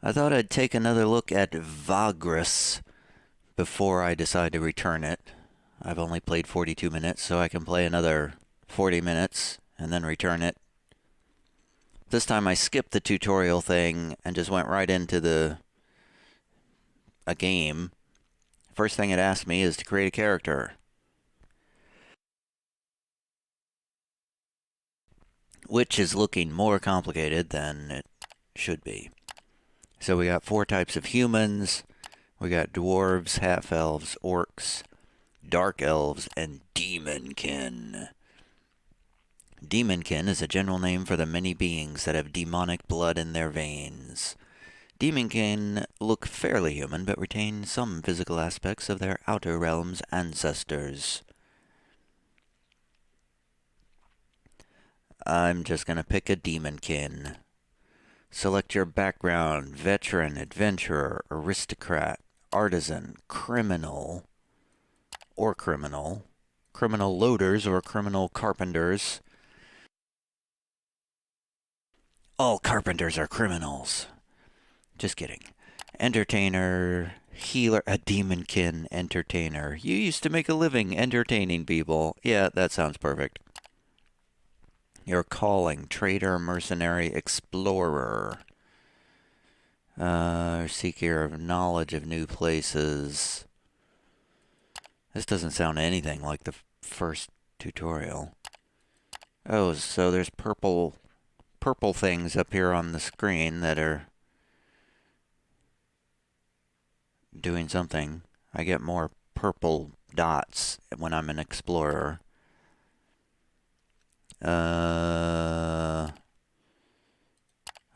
I thought I'd take another look at Vagrus before I decide to return it. I've only played 42 minutes, so I can play another 40 minutes and then return it. This time I skipped the tutorial thing and just went right into a game. First thing it asked me is to create a character, which is looking more complicated than it should be. So we got 4 types of humans. We got dwarves, half-elves, orcs, dark elves, and demonkin. Demonkin is a general name for the many beings that have demonic blood in their veins. Demonkin look fairly human, but retain some physical aspects of their outer realms ancestors. I'm just going to pick a demonkin. Select your background: veteran, adventurer, aristocrat, artisan, criminal, or criminal loaders, or criminal carpenters. All carpenters are criminals. Just kidding. Entertainer, healer, a demonkin entertainer. You used to make a living entertaining people. Yeah, that sounds perfect. Your calling: trader, mercenary, explorer. Seeker of knowledge of new places. This doesn't sound anything like the first tutorial. Oh, so there's purple things up here on the screen that are doing something. I get more purple dots when I'm an explorer. Well,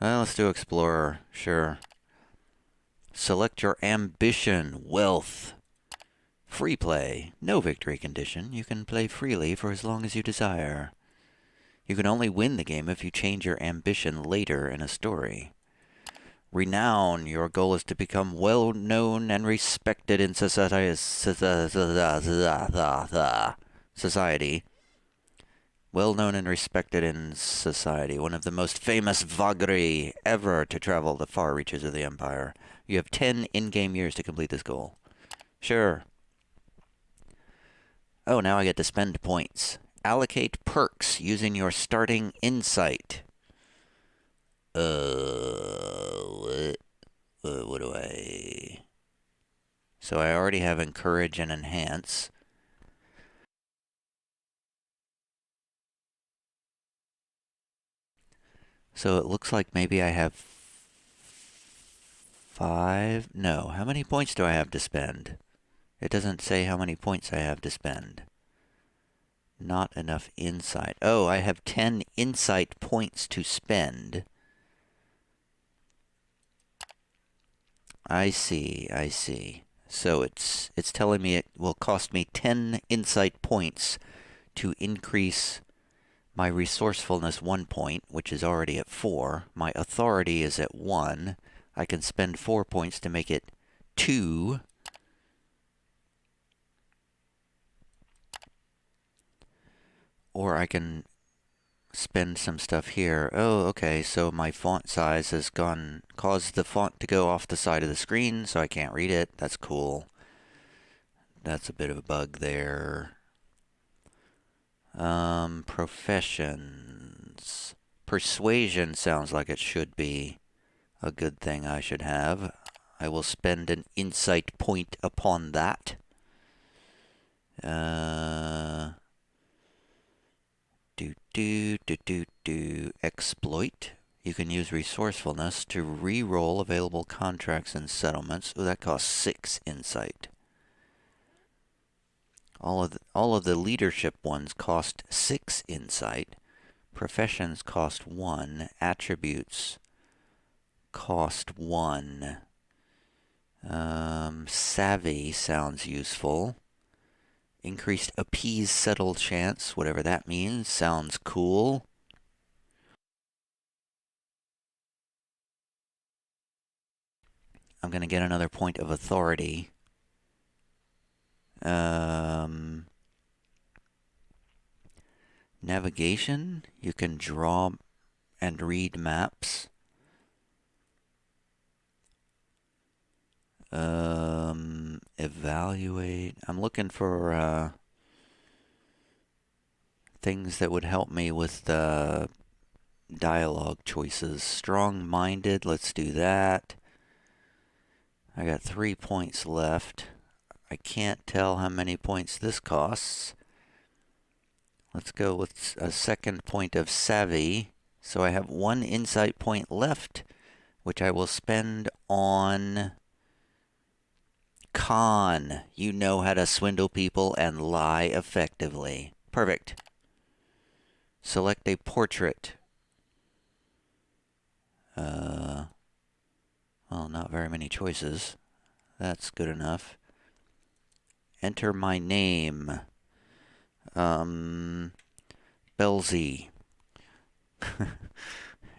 let's do explorer, sure. Select your ambition: wealth. Free play. No victory condition. You can play freely for as long as you desire. You can only win the game if you change your ambition later in a story. Renown. Your goal is to become well known and respected in society. Well known and respected in society. One of the most famous Vagri ever to travel the far reaches of the Empire. You have 10 in-game years to complete this goal. Sure. Oh, now I get to spend points. Allocate perks using your starting insight. What do I... So I already have encourage and enhance. So it looks like maybe I have 5... No, how many points do I have to spend? It doesn't say how many points I have to spend. Not enough insight. Oh, I have 10 insight points to spend. I see. So it's telling me it will cost me 10 insight points to increase my resourcefulness 1 point, which is already at 4. My authority is at 1. I can spend 4 points to make it 2. Or I can spend some stuff here. Oh, okay, so my font size has caused the font to go off the side of the screen, so I can't read it. That's cool. That's a bit of a bug there. Professions. Persuasion sounds like it should be a good thing I should have. I will spend an insight point upon that. Exploit. You can use resourcefulness to re-roll available contracts and settlements. Oh, that costs 6 insight. All of the leadership ones cost 6 insight. Professions cost 1. Attributes cost 1. Savvy sounds useful. Increased appease settle chance, whatever that means, sounds cool. I'm going to get another point of authority. Navigation, you can draw and read maps. Evaluate. I'm looking for things that would help me with the dialogue choices. Strong-minded, let's do that. I got 3 points left. I can't tell how many points this costs. Let's go with a second point of savvy. So I have 1 insight point left, which I will spend on con. You know how to swindle people and lie effectively. Perfect. Select a portrait. Well, not very many choices. That's good enough. Enter my name. Belzy.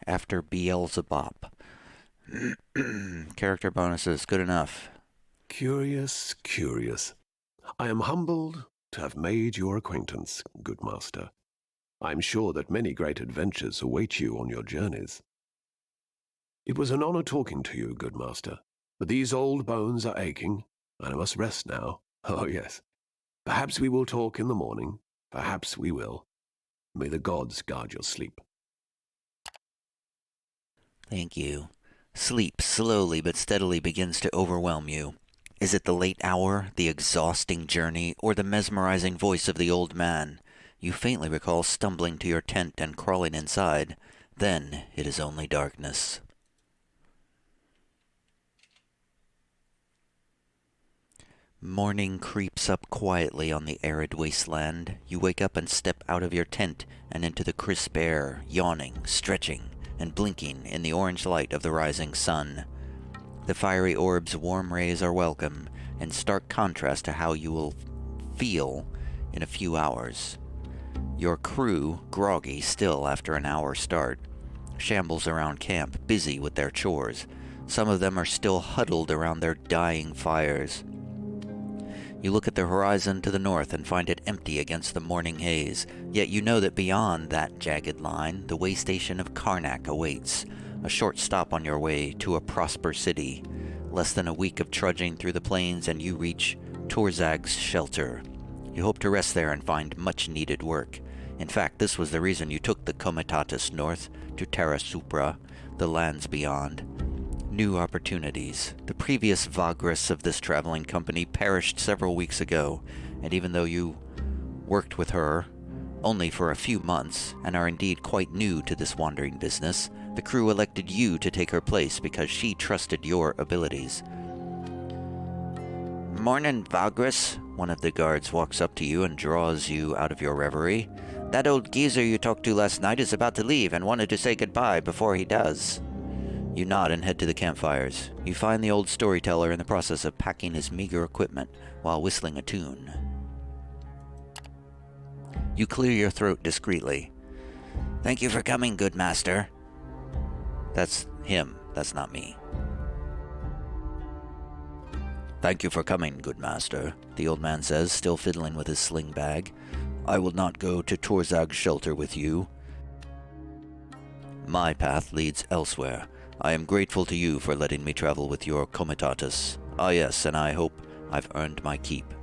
After Beelzebub. Character bonuses, good enough. Curious, curious. I am humbled to have made your acquaintance, good master. I am sure that many great adventures await you on your journeys. It was an honor talking to you, good master, but these old bones are aching, and I must rest now. Oh, yes. Perhaps we will talk in the morning. Perhaps we will. May the gods guard your sleep. Thank you. Sleep slowly but steadily begins to overwhelm you. Is it the late hour, the exhausting journey, or the mesmerizing voice of the old man? You faintly recall stumbling to your tent and crawling inside. Then it is only darkness. Morning creeps up quietly on the arid wasteland. You wake up and step out of your tent and into the crisp air, yawning, stretching, and blinking in the orange light of the rising sun. The fiery orb's warm rays are welcome, in stark contrast to how you will feel in a few hours. Your crew, groggy still after an hour start, shambles around camp, busy with their chores. Some of them are still huddled around their dying fires. You look at the horizon to the north and find it empty against the morning haze, yet you know that beyond that jagged line, the way station of Karnak awaits, a short stop on your way to a prosper city. Less than a week of trudging through the plains and you reach Torzag's shelter. You hope to rest there and find much-needed work. In fact, this was the reason you took the Comitatus north to Terra Supra, the lands beyond. New opportunities. The previous Vagrus of this traveling company perished several weeks ago, and even though you worked with her only for a few months and are indeed quite new to this wandering business, the crew elected you to take her place because she trusted your abilities. "Mornin', Vagrus," one of the guards walks up to you and draws you out of your reverie. "That old geezer you talked to last night is about to leave and wanted to say goodbye before he does." You nod and head to the campfires. You find the old storyteller in the process of packing his meager equipment while whistling a tune. You clear your throat discreetly. "Thank you for coming, good master." That's him, that's not me. "Thank you for coming, good master," the old man says, still fiddling with his sling bag. "I will not go to Torzag's shelter with you. My path leads elsewhere. I am grateful to you for letting me travel with your comitatus. Ah yes, and I hope I've earned my keep."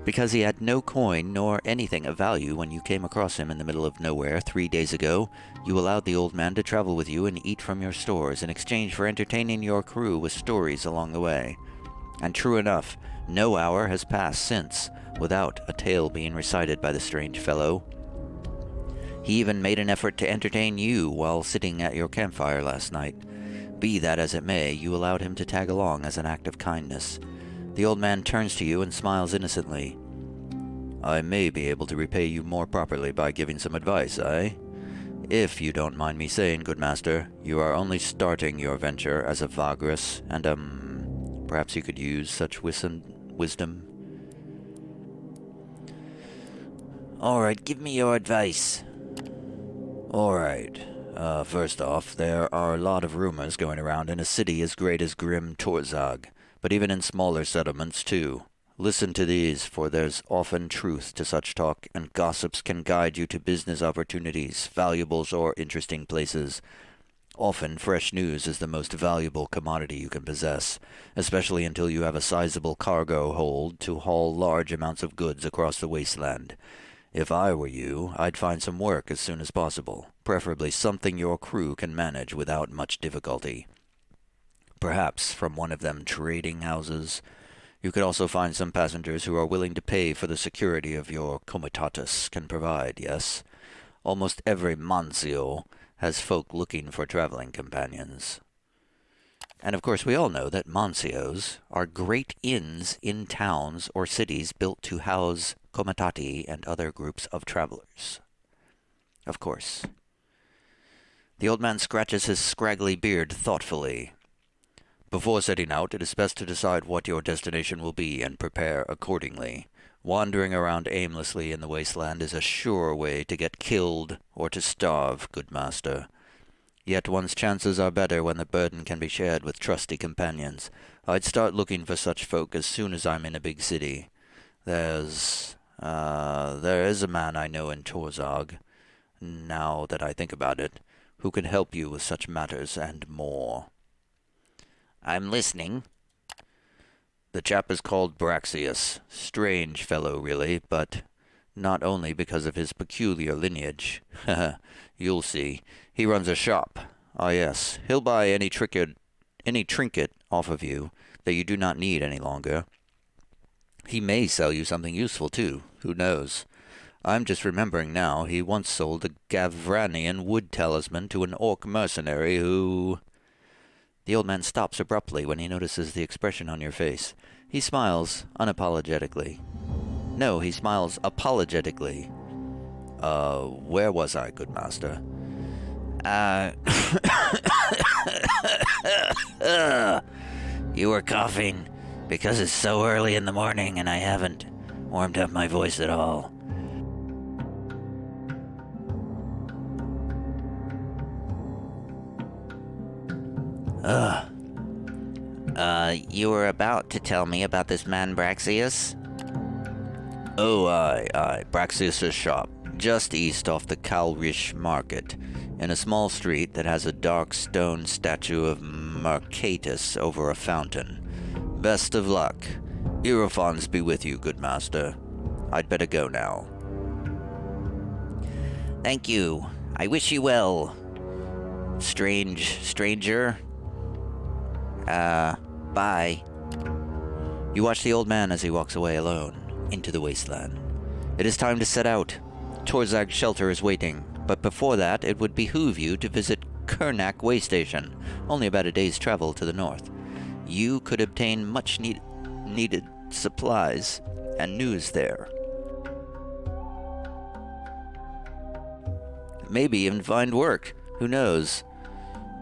Because he had no coin nor anything of value when you came across him in the middle of nowhere 3 days ago, you allowed the old man to travel with you and eat from your stores in exchange for entertaining your crew with stories along the way. And true enough, no hour has passed since without a tale being recited by the strange fellow. He even made an effort to entertain you while sitting at your campfire last night. Be that as it may, you allowed him to tag along as an act of kindness. The old man turns to you and smiles innocently. "I may be able to repay you more properly by giving some advice, eh? If you don't mind me saying, good master, you are only starting your venture as a Vagrus, and, perhaps you could use such wisdom." "Alright, give me your advice." "Alright. First off, there are a lot of rumors going around in a city as great as grim Torzag, but even in smaller settlements, too. Listen to these, for there's often truth to such talk, and gossips can guide you to business opportunities, valuables, or interesting places. Often, fresh news is the most valuable commodity you can possess, especially until you have a sizable cargo hold to haul large amounts of goods across the wasteland. If I were you, I'd find some work as soon as possible, preferably something your crew can manage without much difficulty. Perhaps from one of them trading houses. You could also find some passengers who are willing to pay for the security of your comitatus can provide, yes? Almost every Mansio has folk looking for traveling companions. And of course we all know that Mansios are great inns in towns or cities built to house comitati and other groups of travelers. Of course. The old man scratches his scraggly beard thoughtfully. Before setting out, it is best to decide what your destination will be and prepare accordingly. Wandering around aimlessly in the wasteland is a sure way to get killed or to starve, good master. Yet one's chances are better when the burden can be shared with trusty companions. I'd start looking for such folk as soon as I'm in a big city. There is a man I know in Torzog, now that I think about it, who can help you with such matters and more. I'm listening. The chap is called Braxius. Strange fellow, really, but not only because of his peculiar lineage. You'll see. He runs a shop. Ah, yes. He'll buy any trinket off of you that you do not need any longer. He may sell you something useful, too. Who knows? I'm just remembering now, he once sold a Gavranian wood talisman to an orc mercenary who... The old man stops abruptly when he notices the expression on your face. He smiles unapologetically. No, he smiles apologetically. Where was I, good master? You were coughing because it's so early in the morning and I haven't warmed up my voice at all. You were about to tell me about this man Braxius? Oh, aye. Braxius' shop, just east off the Kalrish Market, in a small street that has a dark stone statue of Mercatus over a fountain. Best of luck. Eurofons be with you, good master. I'd better go now. Thank you. I wish you well. Stranger. Bye. You watch the old man as he walks away alone, into the wasteland. It is time to set out. Torzag's shelter is waiting, but before that, it would behoove you to visit Karnak way station, only about a day's travel to the north. You could obtain much needed supplies and news there. Maybe even find work. Who knows?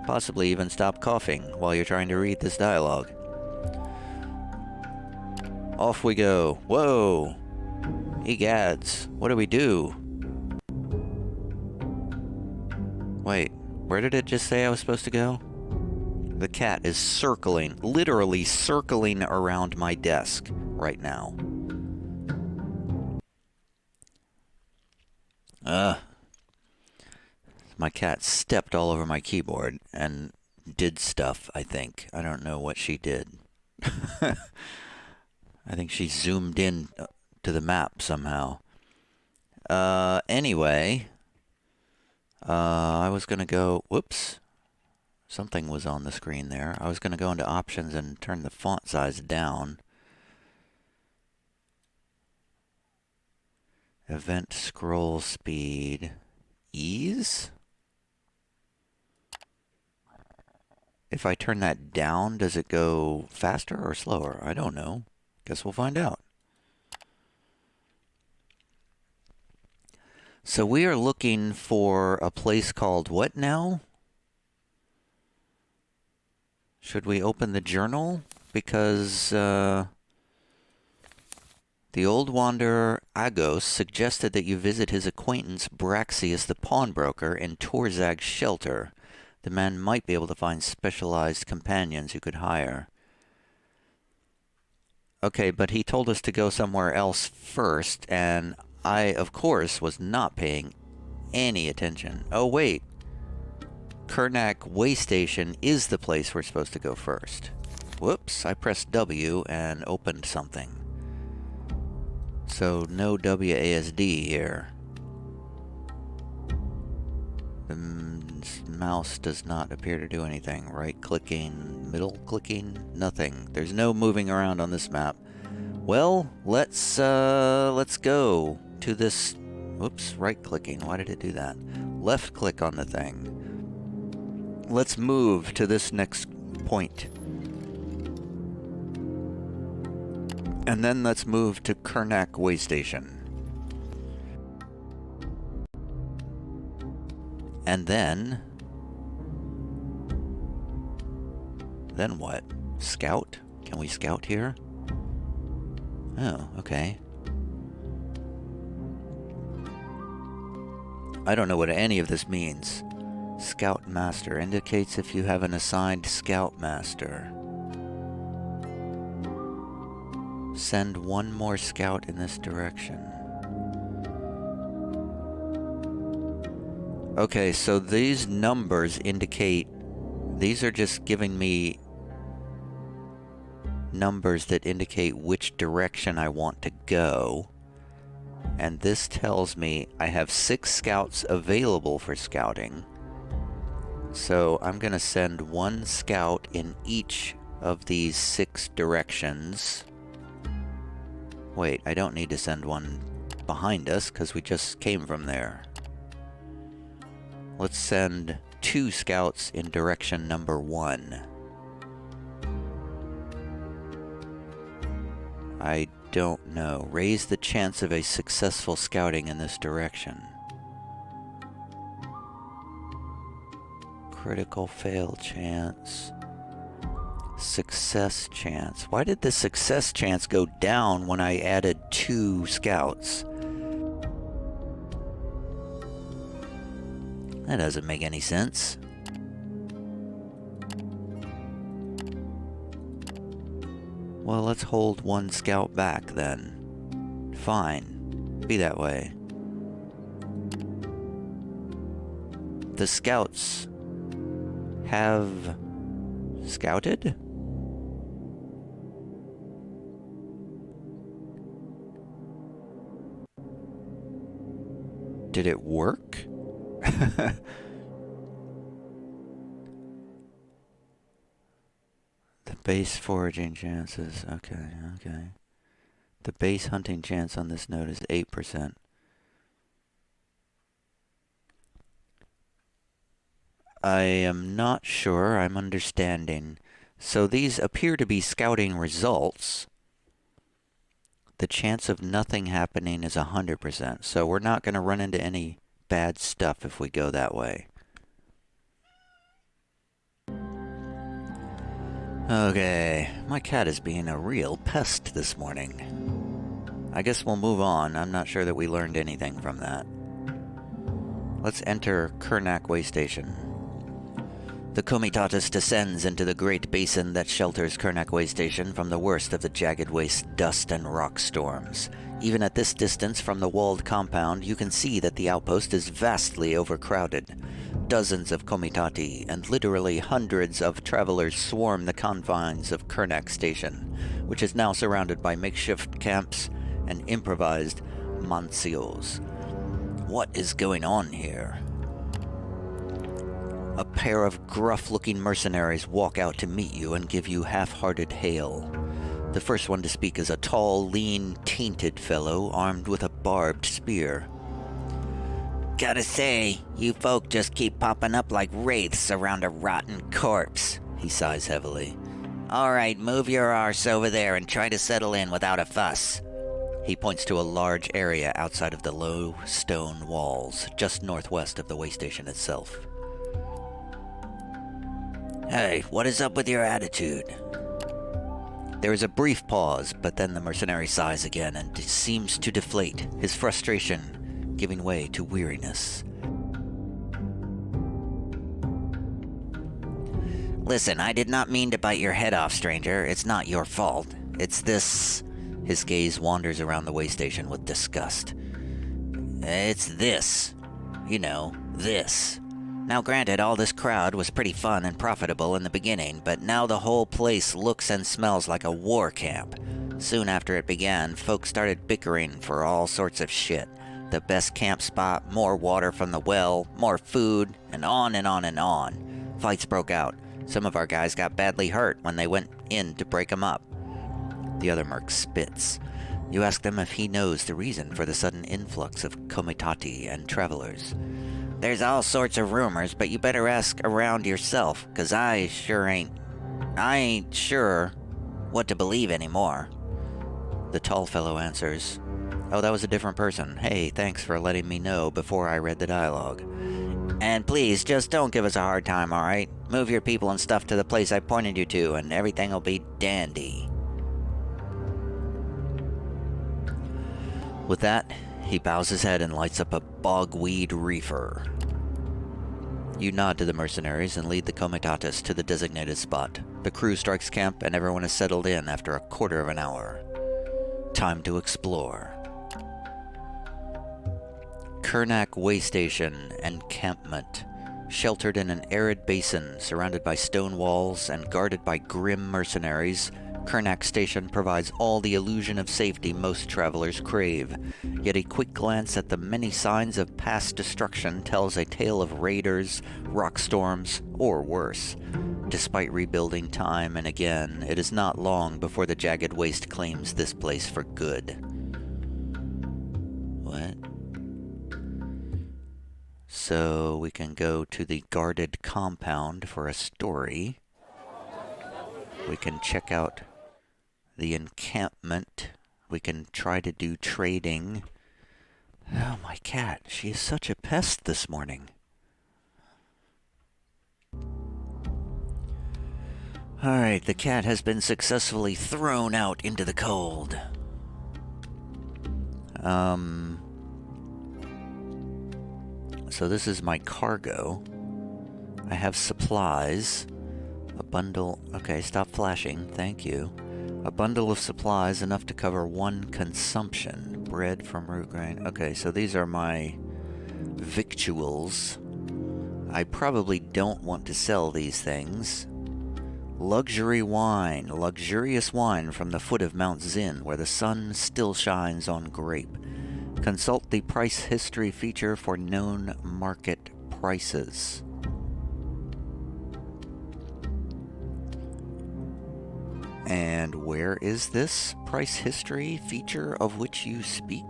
Possibly even stop coughing while you're trying to read this dialogue. Off we go. Whoa! Egads, what do we do? Wait, where did it just say I was supposed to go? The cat is literally circling around my desk right now. My cat stepped all over my keyboard and did stuff, I think. I don't know what she did. I think she zoomed in to the map somehow. Anyway, I was going to go... Whoops. Something was on the screen there. I was going to go into options and turn the font size down. Event scroll speed. Ease? If I turn that down, does it go faster or slower? I don't know. Guess we'll find out. So we are looking for a place called what now? Should we open the journal? Because the old wanderer Agos suggested that you visit his acquaintance Braxius the pawnbroker in Torzag's shelter. The man might be able to find specialized companions you could hire. Okay, but he told us to go somewhere else first, and I, of course, was not paying any attention. Oh, wait. Karnak way station is the place we're supposed to go first. Whoops, I pressed W and opened something. So no WASD here. The mouse does not appear to do anything. Right clicking, middle clicking, nothing. There's no moving around on this map. Well, let's go to this. Whoops, right clicking. Why did it do that? Left click on the thing. Let's move to this next point. And then let's move to Karnak way station. And then what? Scout? Can we scout here? Oh, okay. I don't know what any of this means. Scout Master indicates if you have an assigned Scout Master. Send one more scout in this direction. Okay, so these numbers indicate... These are just giving me numbers that indicate which direction I want to go. And this tells me I have 6 scouts available for scouting. So I'm going to send 1 scout in each of these 6 directions. Wait, I don't need to send one behind us because we just came from there. Let's send 2 scouts in direction number 1. I don't know. Raise the chance of a successful scouting in this direction. Critical fail chance. Success chance. Why did the success chance go down when I added 2 scouts? That doesn't make any sense. Well, let's hold 1 scout back then. Fine. Be that way. The scouts have scouted? Did it work? The base foraging chances. Okay. The base hunting chance on this node is 8%. I am not sure I'm understanding. So these appear to be scouting results. The chance of nothing happening is 100%. So we're not going to run into any bad stuff if we go that way. Okay, my cat is being a real pest this morning. I guess we'll move on. I'm not sure that we learned anything from that. Let's enter Karnak way station. The Comitatus descends into the great basin that shelters Karnak way station from the worst of the jagged waste dust and rock storms. Even at this distance from the walled compound, you can see that the outpost is vastly overcrowded. Dozens of Comitati and literally hundreds of travelers swarm the confines of Karnak station, which is now surrounded by makeshift camps and improvised mancios. What is going on here? A pair of gruff-looking mercenaries walk out to meet you and give you half-hearted hail. The first one to speak is a tall, lean, tainted fellow armed with a barbed spear. Gotta say, you folk just keep popping up like wraiths around a rotten corpse, He sighs heavily. Alright, move your arse over there and try to settle in without a fuss. He points to a large area outside of the low stone walls, just northwest of the way station itself. Hey, what is up with your attitude? There is a brief pause, but then the mercenary sighs again and seems to deflate, his frustration giving way to weariness. Listen, I did not mean to bite your head off, stranger. It's not your fault. It's this... His gaze wanders around the way station with disgust. It's this. You know, this. Now granted, all this crowd was pretty fun and profitable in the beginning, but now the whole place looks and smells like a war camp. Soon after it began, folks started bickering for all sorts of shit. The best camp spot, more water from the well, more food, and on and on and on. Fights broke out. Some of our guys got badly hurt when they went in to break them up. The other merc spits. You ask them if he knows the reason for the sudden influx of comitati and travelers. There's all sorts of rumors, but you better ask around yourself, 'cause I ain't sure what to believe anymore. The tall fellow answers, "Oh, that was a different person. Hey, thanks for letting me know before I read the dialogue. And please, just don't give us a hard time, alright? Move your people and stuff to the place I pointed you to, and everything'll be dandy." With that, he bows his head and lights up a bogweed reefer. You nod to the mercenaries and lead the comitatus to the designated spot. The crew strikes camp and everyone is settled in after a quarter of an hour. Time to explore. Karnak Way Station Encampment. Sheltered in an arid basin, surrounded by stone walls and guarded by grim mercenaries, Karnak Station provides all the illusion of safety most travelers crave. Yet a quick glance at the many signs of past destruction tells a tale of raiders, rock storms, or worse. Despite rebuilding time and again, it is not long before the jagged waste claims this place for good. What? So we can go to the guarded compound for a story. We can check out the encampment. We can try to do trading. Oh, my cat. She is such a pest this morning. Alright, the cat has been successfully thrown out into the cold. So this is my cargo. I have supplies. A bundle... Okay, stop flashing. Thank you. A bundle of supplies enough to cover one consumption. Bread from root grain. Okay, so these are my victuals. I probably don't want to sell these things. Luxury wine. Luxurious wine from the foot of Mount Zin, where the sun still shines on grape. Consult the price history feature for known market prices. And where is this price history feature of which you speak?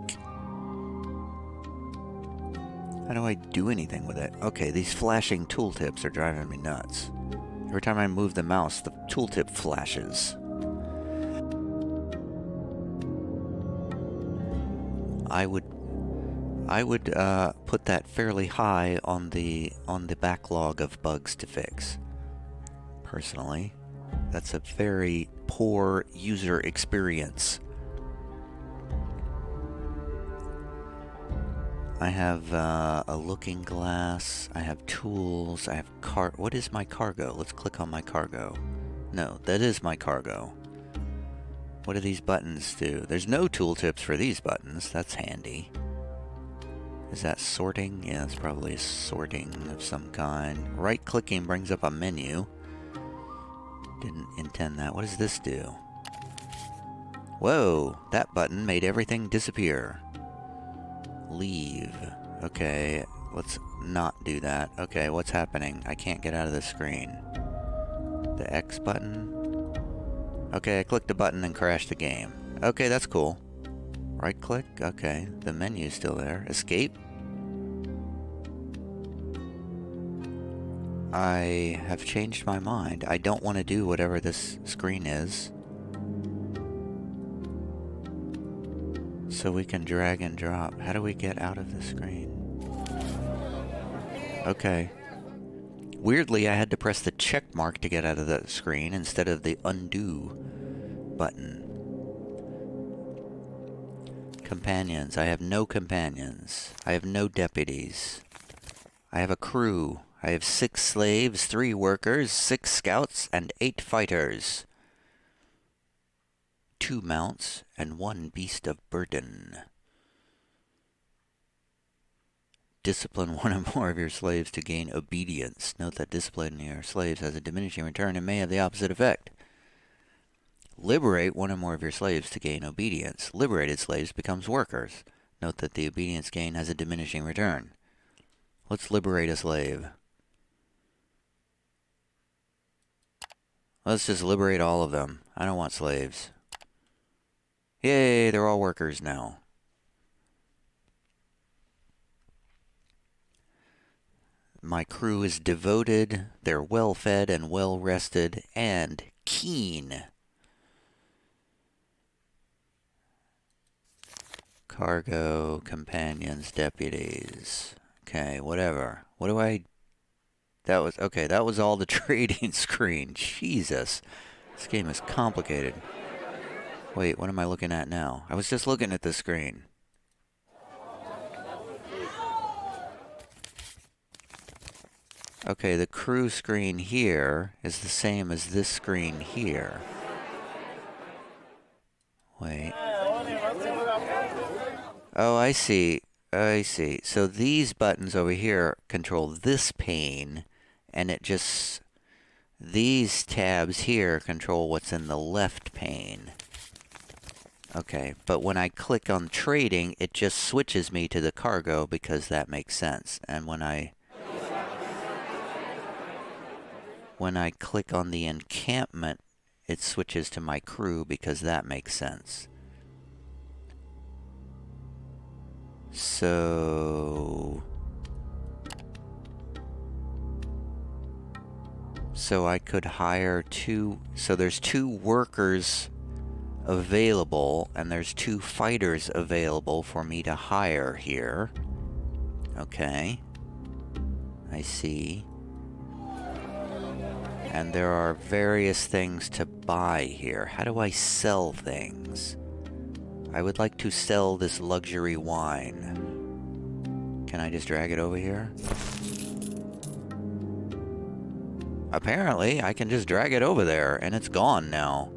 How do I do anything with it? Okay, these flashing tooltips are driving me nuts. Every time I move the mouse, the tooltip flashes. I would put that fairly high on the backlog of bugs to fix. Personally, that's a very poor user experience. I have a looking glass. I have tools. I have what is my cargo? Let's click on my cargo. No, that is my cargo. What do these buttons do? There's no tooltips for these buttons. That's handy. Is that sorting? Yeah, it's probably sorting of some kind. Right-clicking brings up a menu. Didn't intend that. What does this do? Whoa! That button made everything disappear. Leave. Okay, let's not do that. Okay, what's happening? I can't get out of the screen. The X button? Okay, I clicked the button and crashed the game. Okay, that's cool. Right click? Okay, the menu's still there. Escape? I have changed my mind. I don't want to do whatever this screen is. So we can drag and drop. How do we get out of the screen? Okay. Weirdly, I had to press the check mark to get out of the screen instead of the undo button. Companions. I have no companions. I have no deputies. I have a crew. I have 6 slaves, 3 workers, 6 scouts, and 8 fighters. 2 mounts, and 1 beast of burden. discipline one or more of your slaves to gain obedience. Note that disciplining your slaves has a diminishing return and may have the opposite effect. Liberate one or more of your slaves to gain obedience. Liberated slaves becomes workers. Note that the obedience gain has a diminishing return. Let's liberate a slave. Let's just liberate all of them. I don't want slaves. Yay, they're all workers now. My crew is devoted, they're well-fed and well-rested, and keen. Cargo, companions, deputies. Okay, whatever. What do I... That was all the trading screen. Jesus. This game is complicated. Wait, what am I looking at now? I was just looking at the screen. Okay, the crew screen here is the same as this screen here. Wait. Oh, I see. I see. So these buttons over here control this pane, and it just... These tabs here control what's in the left pane. Okay, but when I click on trading, it just switches me to the cargo because that makes sense. And when I click on the encampment, it switches to my crew because that makes sense. So I could hire two, so there's 2 workers available, and there's 2 fighters available for me to hire here. Okay. I see. And there are various things to buy here. How do I sell things? I would like to sell this luxury wine. Can I just drag it over here? Apparently, I can just drag it over there, and it's gone now.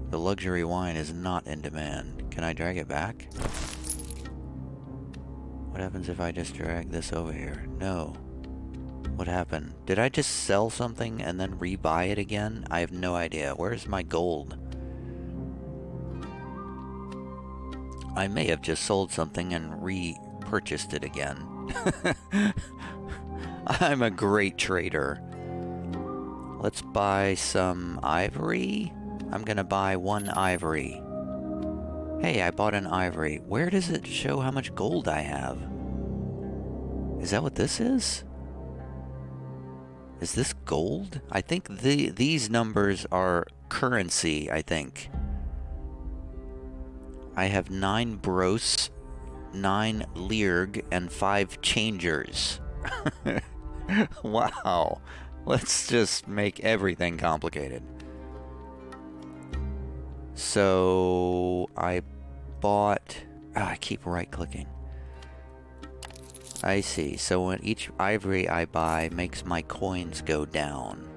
The luxury wine is not in demand. Can I drag it back? What happens if I just drag this over here? No. What happened? Did I just sell something and then rebuy it again? I have no idea. Where's my gold? I may have just sold something and repurchased it again. I'm a great trader. Let's buy some ivory. I'm gonna buy 1 ivory. Hey, I bought an ivory. Where does it show how much gold I have? Is that what this is? Is this gold? I think these numbers are currency, I think. I have 9 bros, 9 lirg, and 5 changers. Wow. Let's just make everything complicated. So I bought... I keep right-clicking. I see. So when each ivory I buy makes my coins go down.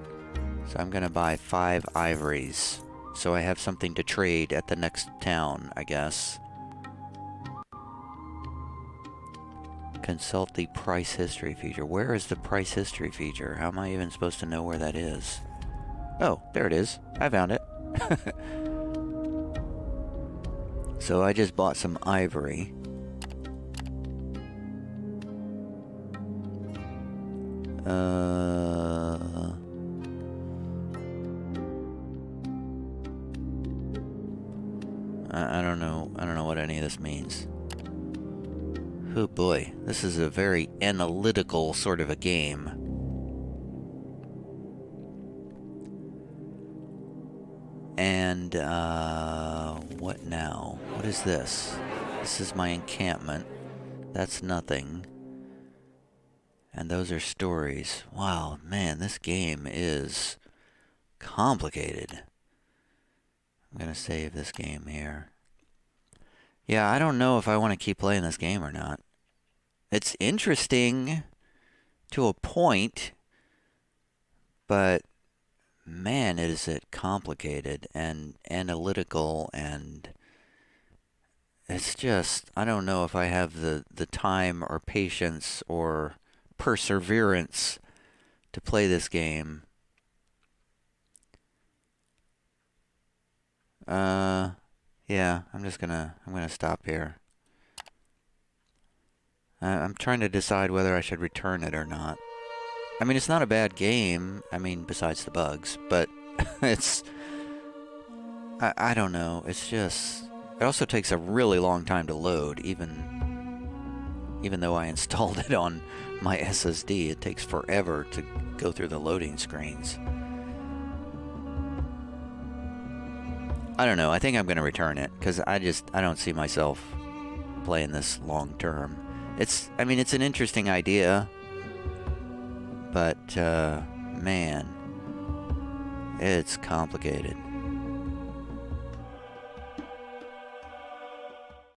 So I'm gonna buy 5 ivories. So I have something to trade at the next town, I guess. Consult the price history feature. Where is the price history feature? How am I even supposed to know where that is? Oh, there it is. I found it. So I just bought some ivory. I don't know. I don't know what any of this means. Oh boy, this is a very analytical sort of a game. And, what now? What is this? This is my encampment. That's nothing. And those are stories. Wow, man, this game is complicated. I'm gonna save this game here. Yeah, I don't know if I want to keep playing this game or not. It's interesting to a point, but man, is it complicated and analytical, and it's just, I don't know if I have the time or patience or perseverance to play this game. Yeah, I'm gonna stop here. I'm trying to decide whether I should return it or not. I mean, it's not a bad game. I mean, besides the bugs, but it's, I don't know. It's just, it also takes a really long time to load, even though I installed it on my SSD. It takes forever to go through the loading screens. I don't know. I think I'm going to return it because I don't see myself playing this long term. I mean, it's an interesting idea, but man, it's complicated.